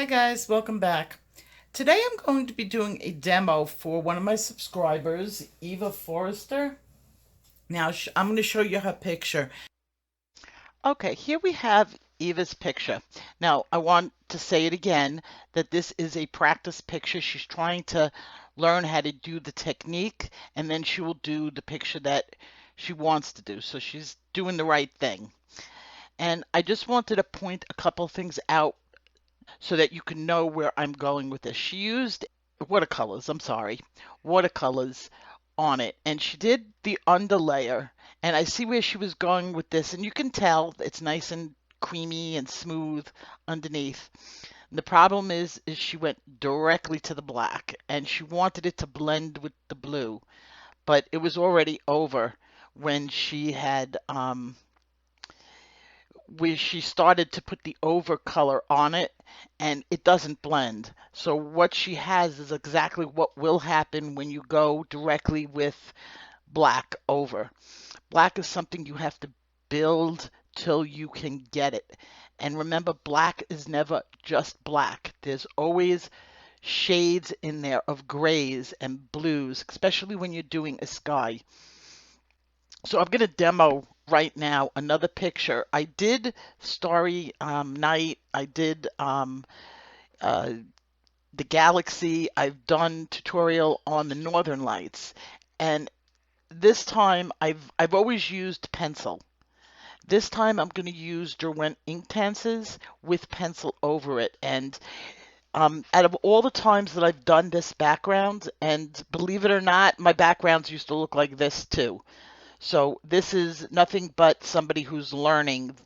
Guys, welcome back. Today I'm going to be doing a demo for one of my subscribers, Eva Forrester. Now I'm going to show you her picture. Okay, here we have Eva's picture. Now, I want to say it again that this is a practice picture. She's trying to learn how to do the technique, and then she will do the picture that she wants to do. So she's doing the right thing. And I just wanted to point a couple things out so that you can know where I'm going with this. She used watercolors, I'm sorry, watercolors on it, and she did the underlayer, and I see where she was going with this, and you can tell it's nice and creamy and smooth underneath. The problem is she went directly to the black, and she wanted it to blend with the blue, but it was already over when she had where she started to put the over color on it, and it doesn't blend. So what she has is exactly what will happen when you go directly with black over. Black is something you have to build till you can get it. And remember, black is never just black. There's always shades in there of grays and blues, especially when you're doing a sky. So I'm going to demo right now another picture. I did Starry Night. I did uh, the Galaxy. I've done tutorial on the Northern Lights, and this time I've always used pencil. This time I'm going to use Derwent Inktenses with pencil over it. And out of all the times that I've done this background, and believe it or not, my backgrounds used to look like this too. So this is nothing but somebody who's learning.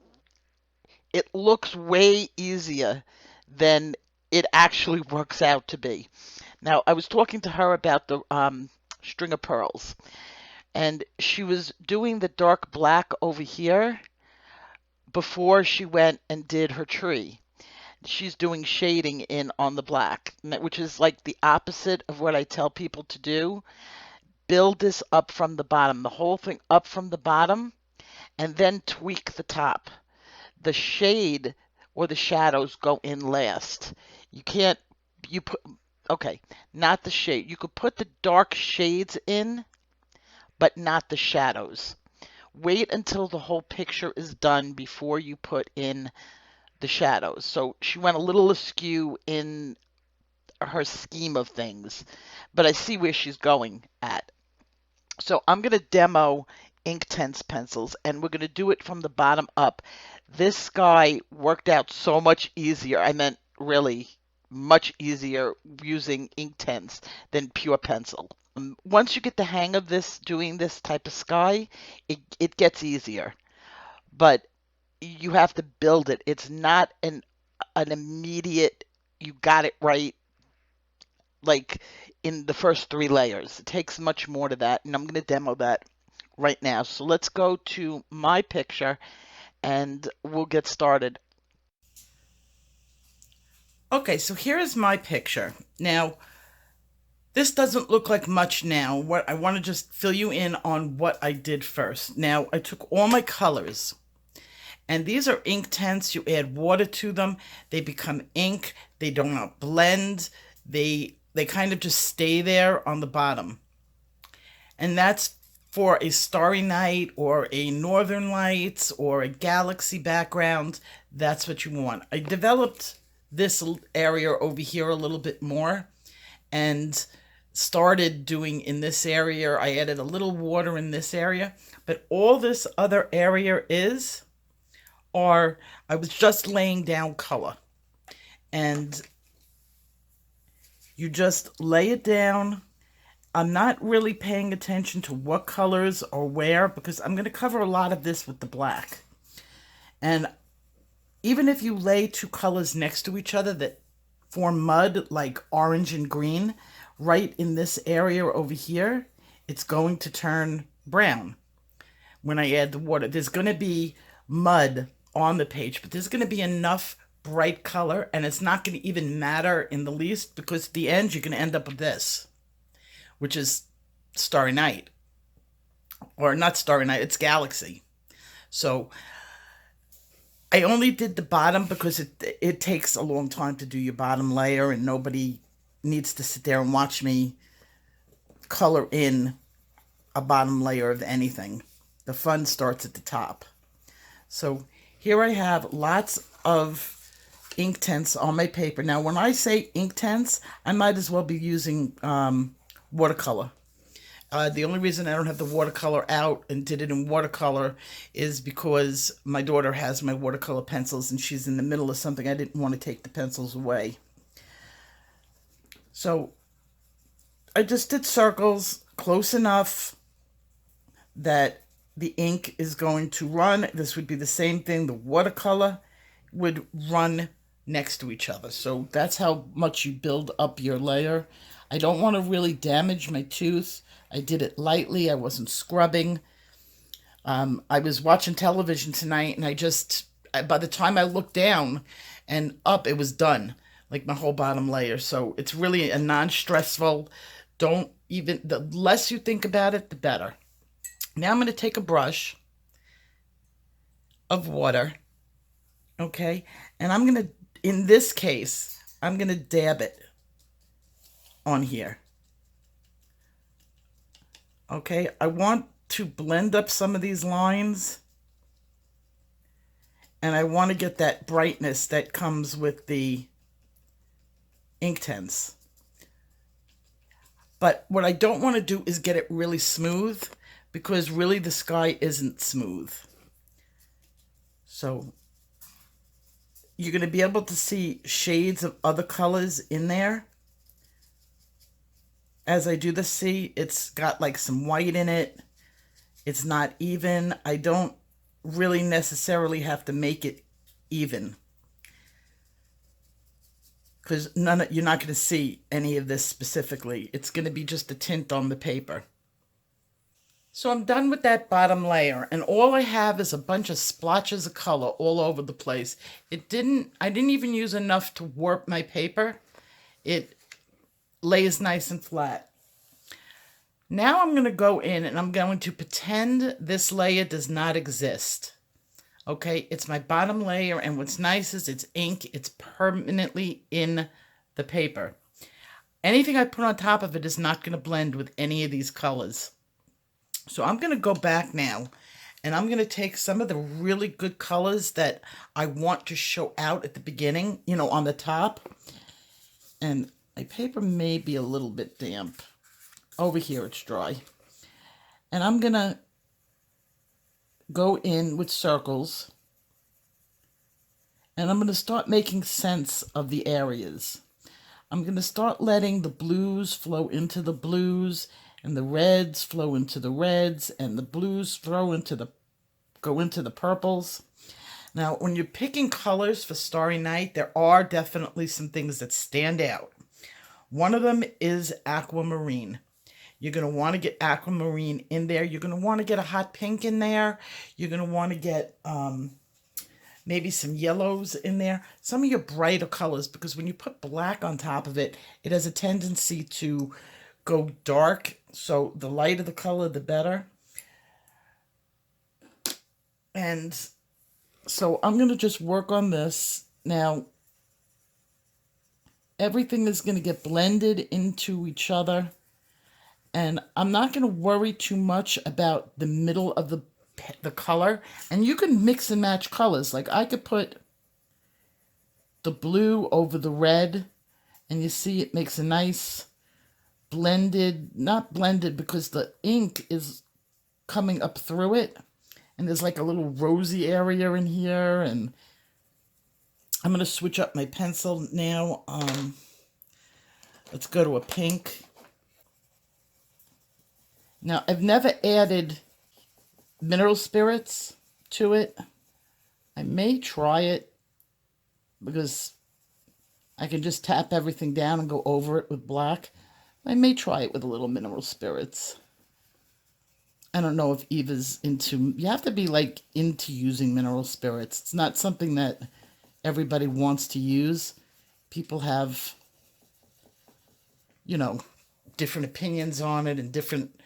It looks way easier than it actually works out to be. Now, I was talking to her about the string of pearls, and she was doing the dark black over here before she went and did her tree. She's doing shading in on the black, which is like the opposite of what I tell people to do. Build this up from the bottom, the whole thing up from the bottom, and then tweak the top. The shade or the shadows go in last. You can't, you put, okay, not the shade. You could put the dark shades in, but not the shadows. Wait until the whole picture is done before you put in the shadows. So she went a little askew in her scheme of things, but I see where she's going at. So I'm going to demo Inktense pencils, and we're going to do it from the bottom up. This sky worked out so much easier. I meant really much easier using Inktense than pure pencil. Once you get the hang of this, doing this type of sky, it gets easier. But you have to build it. It's not an immediate, you got it right, like in the first three layers. It takes much more to that, and I'm going to demo that right now. So let's go to my picture and we'll get started. Okay, so here is my picture. Now, this doesn't look like much now. What I want to just fill you in on what I did first. Now, I took all my colors, and these are Inktense. You add water to them, they become ink. They do not blend. They kind of just stay there on the bottom. And that's for a starry night or a northern lights or a galaxy background. That's what you want. I developed this area over here a little bit more and started doing in this area. I added a little water in this area, but all this other area is, or I was just laying down color. And you just lay it down. I'm not really paying attention to what colors or where because I'm going to cover a lot of this with the black. And even if you lay two colors next to each other that form mud, like orange and green, right in this area over here, it's going to turn brown when I add the water. There's going to be mud on the page, but there's going to be enough bright color, and it's not going to even matter in the least because at the end you're going to end up with this, which is Starry Night. Or not Starry Night, it's Galaxy. So I only did the bottom because it takes a long time to do your bottom layer, and nobody needs to sit there and watch me color in a bottom layer of anything. The fun starts at the top. So here I have lots of ink tints on my paper. Now, when I say ink tints, I might as well be using watercolor. The only reason I don't have the watercolor out and did it in watercolor is because my daughter has my watercolor pencils and she's in the middle of something. I didn't want to take the pencils away. So I just did circles close enough that the ink is going to run. This would be the same thing. The watercolor would run next to each other. So that's how much you build up your layer. I don't want to really damage my tooth. I did it lightly. I wasn't scrubbing. I was watching television tonight, and by the time I looked down and up, it was done, like my whole bottom layer. So it's really a non-stressful, the less you think about it, the better. Now I'm going to take a brush of water, okay? And I'm going to, in this case, I'm going to dab it on here. Okay, I want to blend up some of these lines, and I want to get that brightness that comes with the ink tints. But what I don't want to do is get it really smooth, because really the sky isn't smooth. So you're going to be able to see shades of other colors in there. As I do this, see, it's got like some white in it. It's not even. I don't really necessarily have to make it even, because you're not going to see any of this specifically. It's going to be just a tint on the paper. So I'm done with that bottom layer, and all I have is a bunch of splotches of color all over the place. I didn't even use enough to warp my paper. It lays nice and flat. Now I'm going to go in and I'm going to pretend this layer does not exist. Okay, it's my bottom layer, and what's nice is it's ink. It's permanently in the paper. Anything I put on top of it is not going to blend with any of these colors. So I'm going to go back now, and I'm going to take some of the really good colors that I want to show out at the beginning, on the top. And my paper may be a little bit damp. Over here it's dry. And I'm going to go in with circles, and I'm going to start making sense of the areas. I'm going to start letting the blues flow into the blues, and the reds flow into the reds, and the blues go into the purples. Now, when you're picking colors for Starry Night, there are definitely some things that stand out. One of them is aquamarine. You're going to want to get aquamarine in there. You're going to want to get a hot pink in there. You're going to want to get maybe some yellows in there. Some of your brighter colors, because when you put black on top of it, it has a tendency to go dark. So the lighter the color, the better. And so I'm going to just work on this. Now, everything is going to get blended into each other. And I'm not going to worry too much about the middle of the color. And you can mix and match colors. Like I could put the blue over the red, and you see it makes a nice blended, not blended because the ink is coming up through it. And there's like a little rosy area in here. And I'm going to switch up my pencil now. Let's go to a pink. Now, I've never added mineral spirits to it. I may try it because I can just tap everything down and go over it with black. I may try it with a little mineral spirits. I don't know if Eva's into... You have to be, into using mineral spirits. It's not something that everybody wants to use. People have, different opinions on it and different...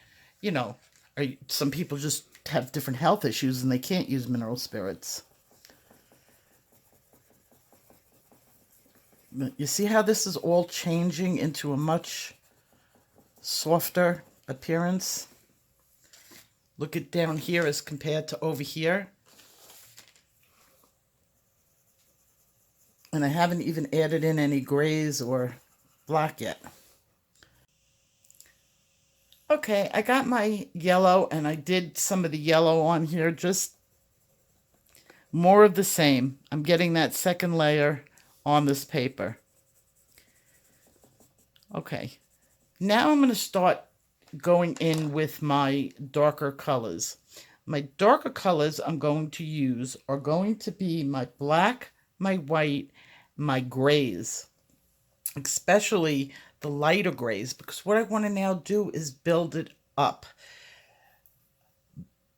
some people just have different health issues and they can't use mineral spirits. You see how this is all changing into a much softer appearance? Look at down here as compared to over here. And I haven't even added in any grays or black yet. Okay, I got my yellow and I did some of the yellow on here, just more of the same. I'm getting that second layer on this paper. Okay, now I'm going to start going in with my darker colors. My darker colors I'm going to use are going to be my black, my white, my grays, especially the lighter grays, because what I want to now do is build it up.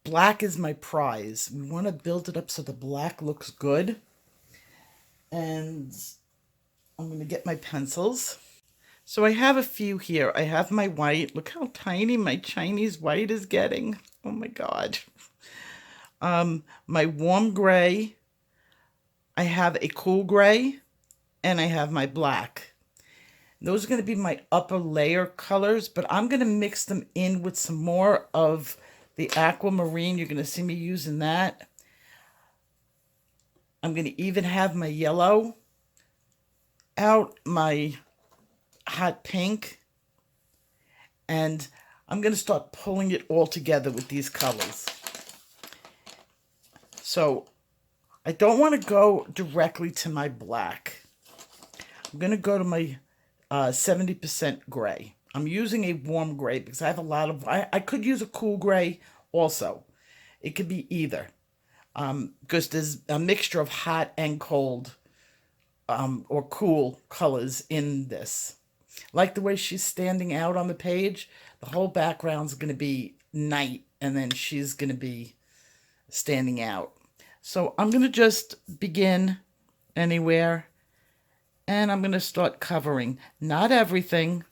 Black is my prize. We want to build it up so the black looks good. And I'm going to get my pencils. So I have a few here. I have my white. Look how tiny my Chinese white is getting. Oh my God. My warm gray. I have a cool gray. And I have my black. Those are going to be my upper layer colors, but I'm going to mix them in with some more of the aquamarine. You're going to see me using that. I'm going to even have my yellow out, my hot pink, and I'm going to start pulling it all together with these colors. So I don't want to go directly to my black. I'm going to go to my 70% gray. I'm using a warm gray because I have a lot of, I could use a cool gray also. It could be either. Because there's a mixture of hot and cold or cool colors in this. Like the way she's standing out on the page, the whole background's going to be night and then she's going to be standing out. So I'm going to just begin anywhere and I'm going to start covering. Not everything,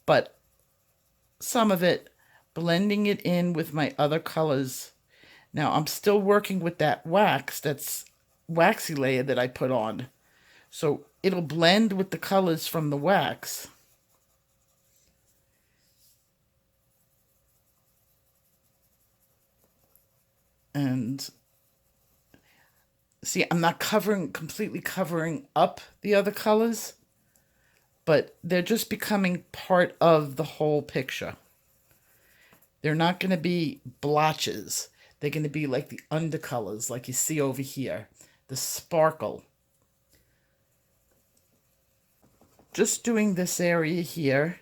but some of it, blending it in with my other colors. Now I'm still working with that wax, that's waxy layer that I put on. So it'll blend with the colors from the wax. And see, I'm not completely covering up the other colors, but they're just becoming part of the whole picture. They're not going to be blotches. They're going to be like the undercolors, like you see over here, the sparkle. Just doing this area here,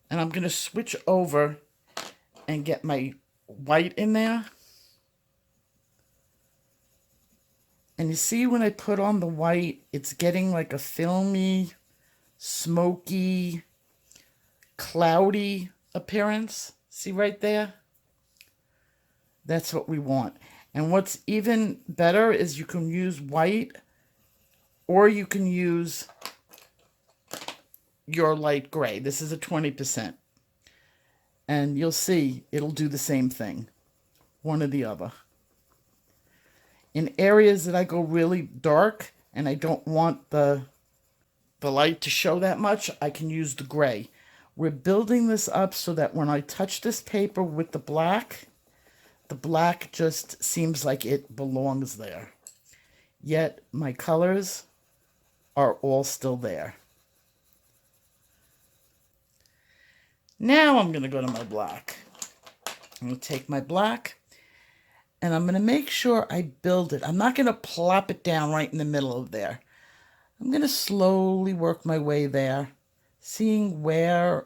and I'm going to switch over and get my white in there. And you see when I put on the white, it's getting like a filmy, smoky, cloudy appearance. See right there? That's what we want. And what's even better is you can use white or you can use your light gray. This is a 20%. And you'll see it'll do the same thing, one or the other. In areas that I go really dark and I don't want the light to show that much, I can use the gray. We're building this up so that when I touch this paper with the black just seems like it belongs there. Yet my colors are all still there. Now I'm going to go to my black. I'm going to take my black and I'm going to make sure I build it. I'm not going to plop it down right in the middle of there. I'm going to slowly work my way there, seeing where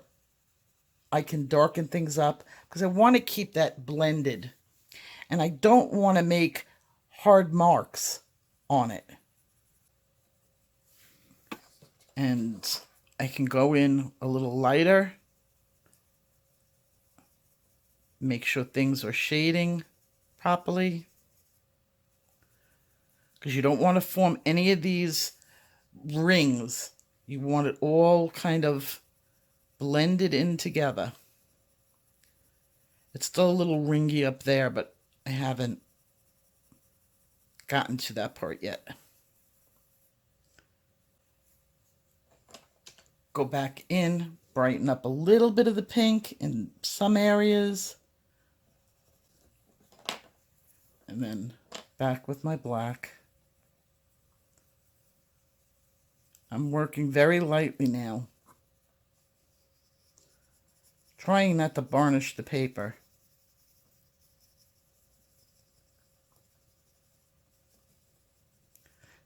I can darken things up because I want to keep that blended. And I don't want to make hard marks on it. And I can go in a little lighter. Make sure things are shading properly. Because you don't want to form any of these rings. You want it all kind of blended in together. It's still a little ringy up there, but I haven't gotten to that part yet. go back in, brighten up a little bit of the pink in some areas, and then back with my black. I'm working very lightly now, trying not to varnish the paper.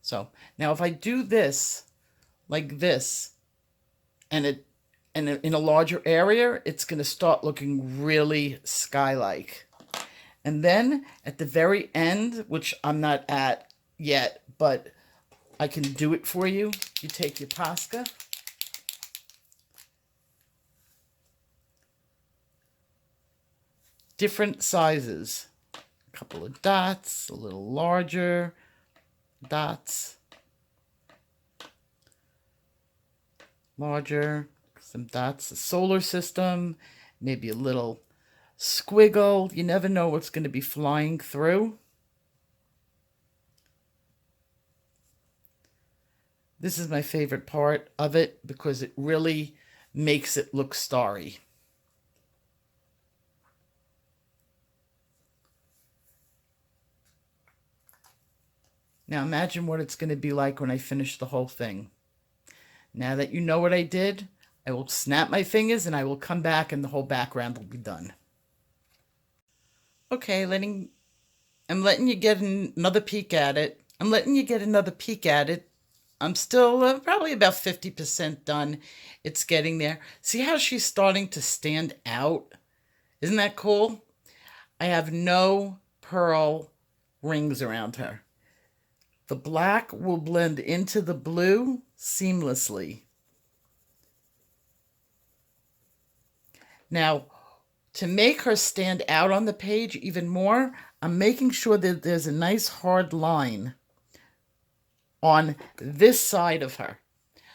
So now if I do this like this, and in a larger area, it's going to start looking really sky-like. And then at the very end, which I'm not at yet, but I can do it for you. You take your Posca, different sizes, a couple of dots, a little larger dots, larger, some dots, a solar system, maybe a little squiggle. You never know what's going to be flying through. This is my favorite part of it because it really makes it look starry. Now imagine what it's going to be like when I finish the whole thing. Now that you know what I did, I will snap my fingers and I will come back and the whole background will be done. Okay, I'm letting you get another peek at it. I'm still probably about 50% done. It's getting there. See how she's starting to stand out? Isn't that cool? I have no pearl rings around her. The black will blend into the blue seamlessly. Now, to make her stand out on the page even more, I'm making sure that there's a nice hard line on this side of her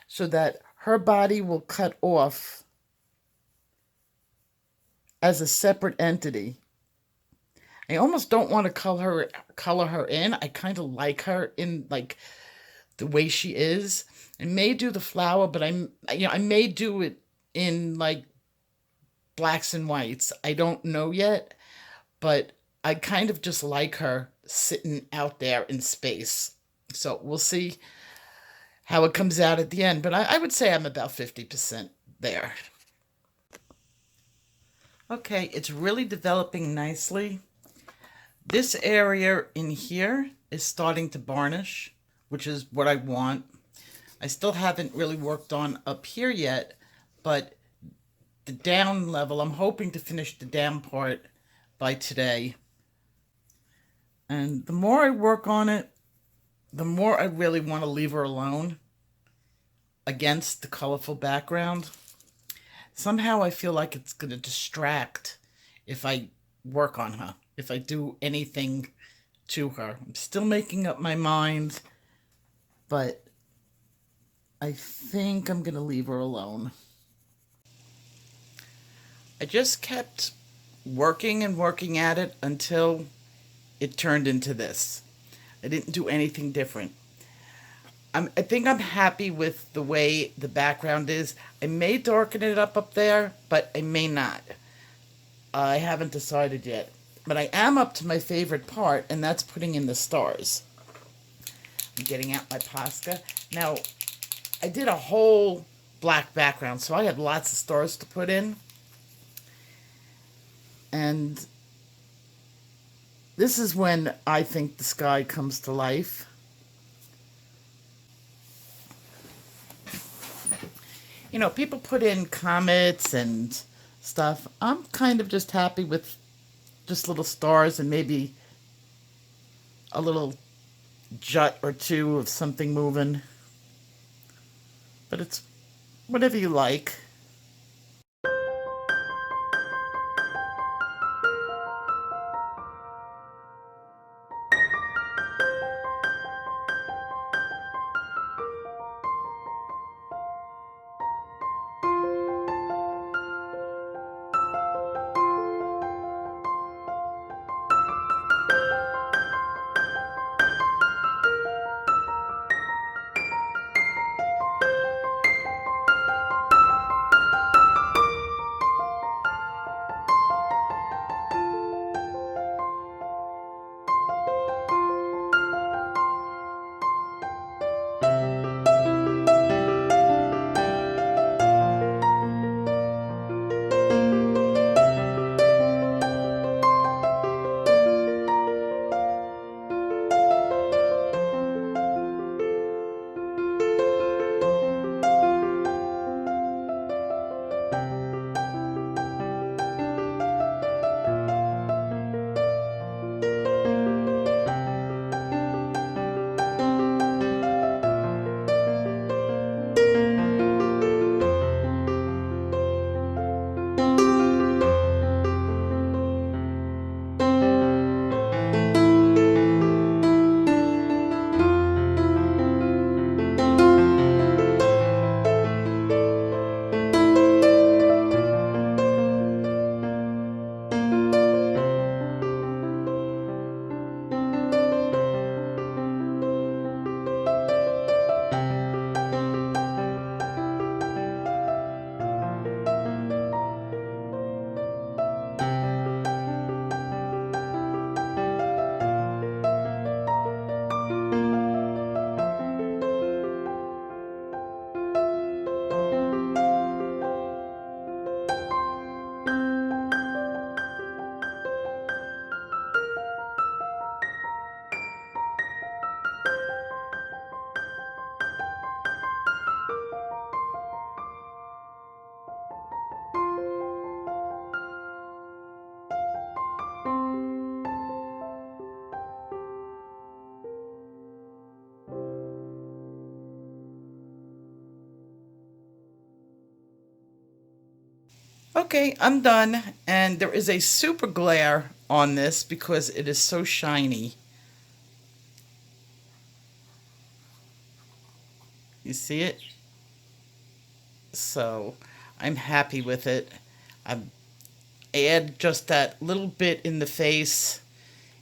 so that her body will cut off as a separate entity. I almost don't want to color her in. I kind of like her in like the way she is. I may do the flower, but I may do it in like blacks and whites. I don't know yet, but I kind of just like her sitting out there in space. So we'll see how it comes out at the end, but I would say I'm about 50% there. Okay, it's really developing nicely. This area in here is starting to varnish, which is what I want. I still haven't really worked on up here yet, but the down level, I'm hoping to finish the down part by today. And the more I work on it, the more I really want to leave her alone against the colorful background. Somehow I feel like it's going to distract if I work on her, if I do anything to her. I'm still making up my mind, but I think I'm going to leave her alone. I just kept working and working at it until it turned into this. I didn't do anything different. I think I'm happy with the way the background is. I may darken it up there, but I may not. I haven't decided yet. But I am up to my favorite part, and that's putting in the stars. I'm getting out my Posca. Now, I did a whole black background, so I had lots of stars to put in. And this is when I think the sky comes to life. You know, people put in comets and stuff. I'm kind of just happy with just little stars and maybe a little jut or two of something moving. But it's whatever you like. Okay, I'm done. And there is a super glare on this because it is so shiny. You see it? So I'm happy with it. I add just that little bit in the face,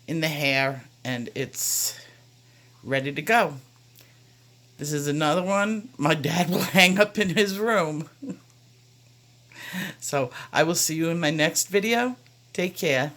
in the hair, and it's ready to go. This is another one my dad will hang up in his room. So I will see you in my next video. Take care.